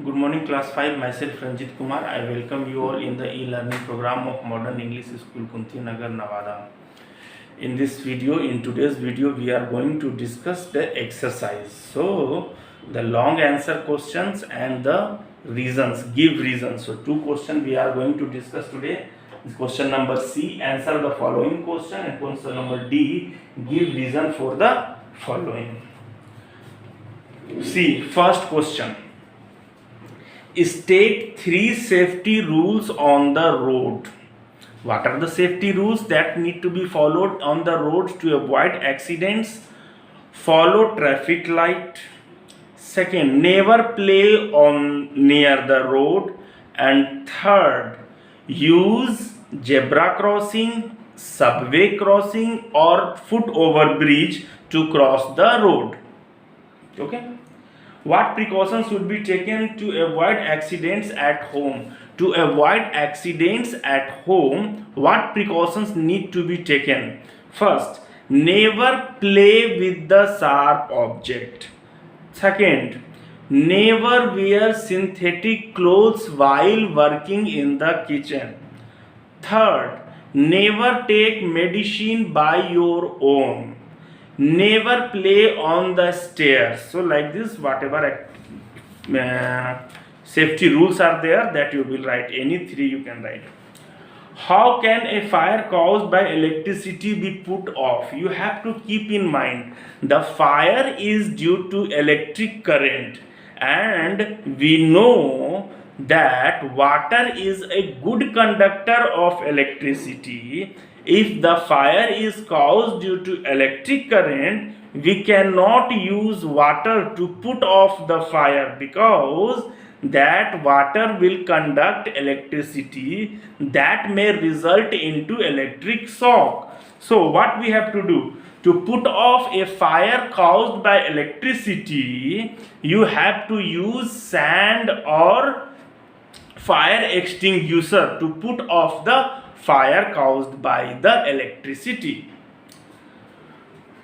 Good morning, class 5. Myself Ranjit Kumar. I welcome you all in the e-learning program of Modern English School, Kunti Nagar, Nevada. In this video, in today's video, we are going to discuss the exercise. So, the long answer questions and the reasons, give reasons. So, two questions we are going to discuss today. Question number C, answer the following question, and question number D, give reason for the following. See, first question. State 3 safety rules on the road. What are the safety rules that need to be followed on the road to avoid accidents? Follow traffic light. Second, never play on near the road. And third, use zebra crossing, subway crossing, or foot over bridge to cross the road. Okay. What precautions should be taken to avoid accidents at home? To avoid accidents at home, what precautions need to be taken? First, never play with the sharp object. Second, never wear synthetic clothes while working in the kitchen. Third, never take medicine by your own. Never play on the stairs. So like this, whatever safety rules are there, that you will write. Any three you can write. How can a fire caused by electricity be put off? You have to keep in mind the fire is due to electric current, and we know that water is a good conductor of electricity. If the fire is caused due to electric current, we cannot use water to put off the fire, because that water will conduct electricity that may result into electric shock. So what we have to do to put off a fire caused by electricity, you have to use sand or fire extinguisher to put off the fire caused by the electricity.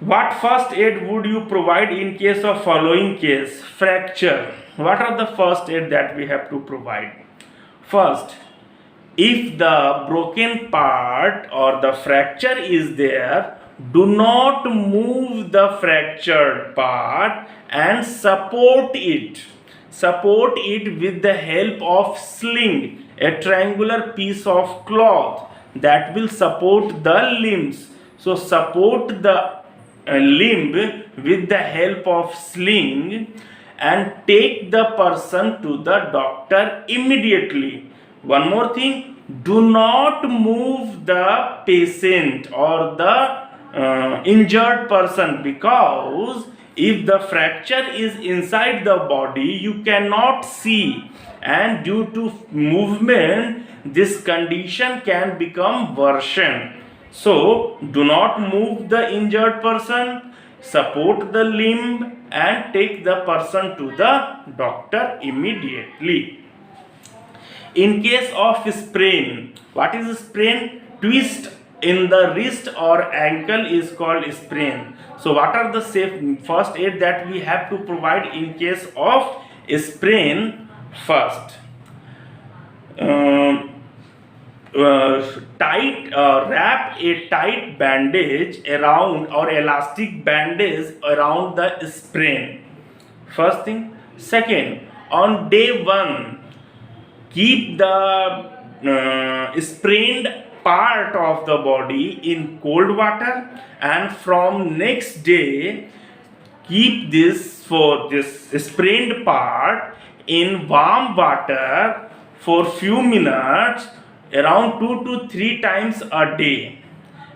What first aid would you provide in case of following case? Fracture. What are the first aid that we have to provide? First, if the broken part or the fracture is there, do not move the fractured part and support it. Support it with the help of sling, a triangular piece of cloth that will support the limbs. So support the limb with the help of sling and take the person to the doctor immediately. One more thing, do not move the patient or the injured person, because if the fracture is inside the body, you cannot see, and due to movement this condition can become worsen. So do not move the injured person, support the limb and take the person to the doctor immediately. In case of sprain, what is sprain? Twist in the wrist or ankle is called sprain. So what are the safe first aid that we have to provide in case of sprain? First, wrap a tight bandage around or elastic bandage around the sprain. First thing. Second, on day 1, keep the sprained part of the body in cold water, and from next day keep this sprained part in warm water for few minutes, around 2 to 3 times a day.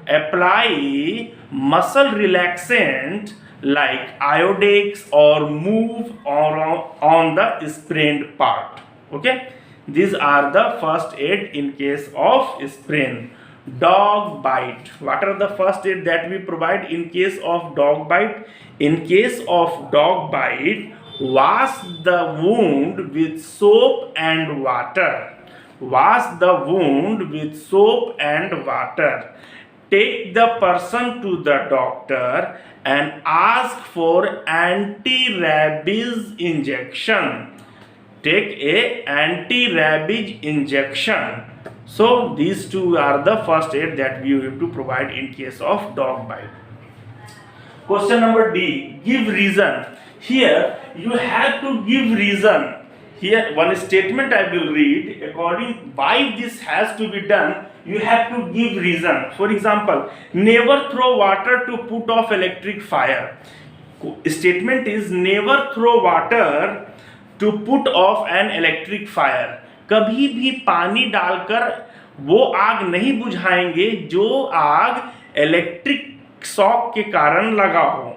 Apply muscle relaxant like Iodex or move on the sprained part. Okay, these are the first aid in case of sprain. Dog bite. What are the first aid that we provide in case of dog bite? In case of dog bite, wash the wound with soap and water. Wash the wound with soap and water. Take the person to the doctor and ask for anti-rabies injection. take a anti-rabies injection. So these two are the first aid that we have to provide in case of dog bite. Question number D, give reason. Here you have to give reason. Here one statement I will read. According why this has to be done, you have to give reason. For example, never throw water to put off electric fire. Statement is never throw water to put off an electric fire. कभी भी पानी डालकर वो आग नहीं बुझाएंगे जो आग electric shock के कारण लगा हो.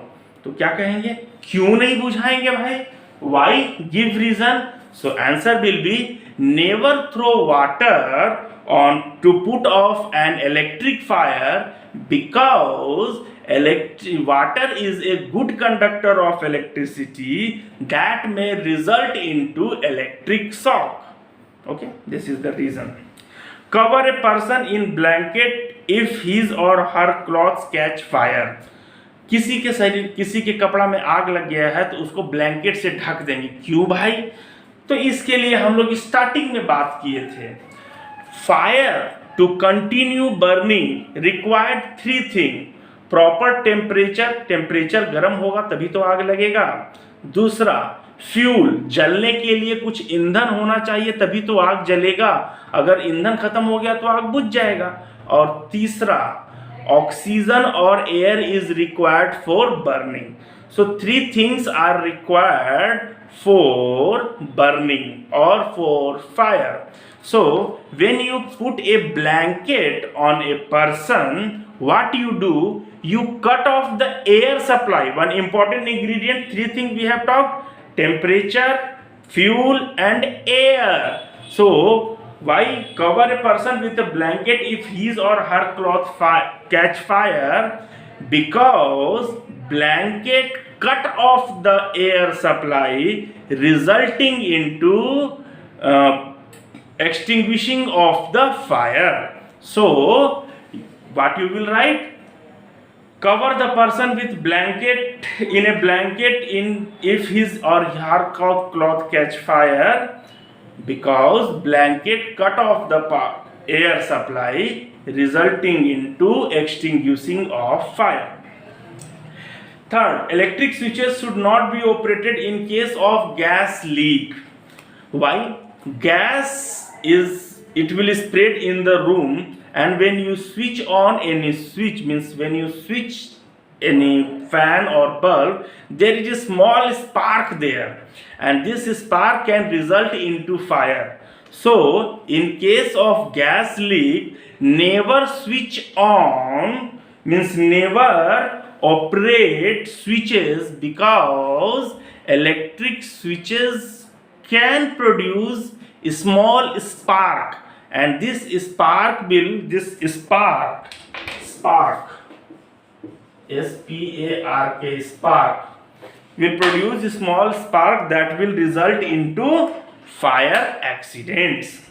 तो क्या कहेंगे, क्यों नहीं बुझाएंगे भाई? Why? Give reason. So answer will be never throw water on to put off an electric fire because water is a good conductor of electricity that may result into electric shock. Okay, this is the reason. Cover a person in blanket if his or her clothes catch fire. किसी के शरीर, किसी के कपड़ा में आग लग गया है तो उसको ब्लैंकेट से ढक देंगे. क्यों भाई? तो इसके लिए हम लोग स्टार्टिंग में बात किए थे. Fire to continue burning required 3 thing. Proper temperature, temperature गर्म होगा तभी तो आग लगेगा. दूसरा, फ्यूल, जलने के लिए कुछ ईंधन होना चाहिए तभी तो आग जलेगा. अगर ईंधन खत्म हो गया तो आग बुझ जाएगा. और तीसरा, ऑक्सीजन और air is required for burning. So 3 things are required for burning or for fire. So when you put a blanket on a person, what you do? You cut off the air supply. One important ingredient, 3 things we have talked: temperature, fuel and air. So why cover a person with a blanket if his or her cloth catch fire? Because blanket cut off the air supply, resulting into extinguishing of the fire. So what you will write? Cover the person with blanket in a blanket in if his or her cloth catch fire, because blanket cut off the air supply, resulting into extinguishing of fire. Third, electric switches should not be operated in case of gas leak. Why? Gas it will spread in the room, and when you switch on any switch, means when you switch any fan or bulb, there is a small spark there, and this spark can result into fire. So in case of gas leak, never switch on, means never operate switches, because electric switches can produce a small spark, and this spark S-P-A-R-K, spark will produce a small spark that will result into fire accidents.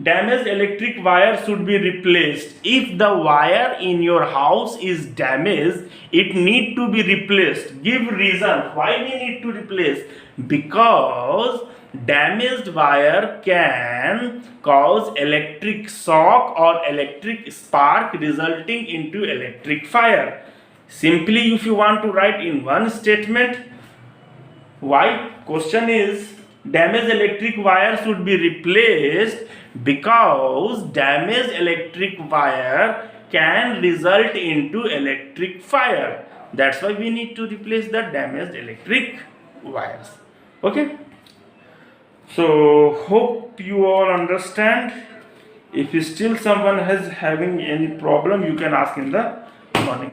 Damaged electric wire should be replaced. If the wire in your house is damaged, it need to be replaced. Give reason why we need to replace. Because damaged wire can cause electric shock or electric spark, resulting into electric fire. Simply, if you want to write in one statement, why? Question is, damaged electric wire should be replaced because damaged electric wire can result into electric fire. That's why we need to replace the damaged electric wires. Okay, so hope you all understand. If still someone is having any problem, you can ask in the morning.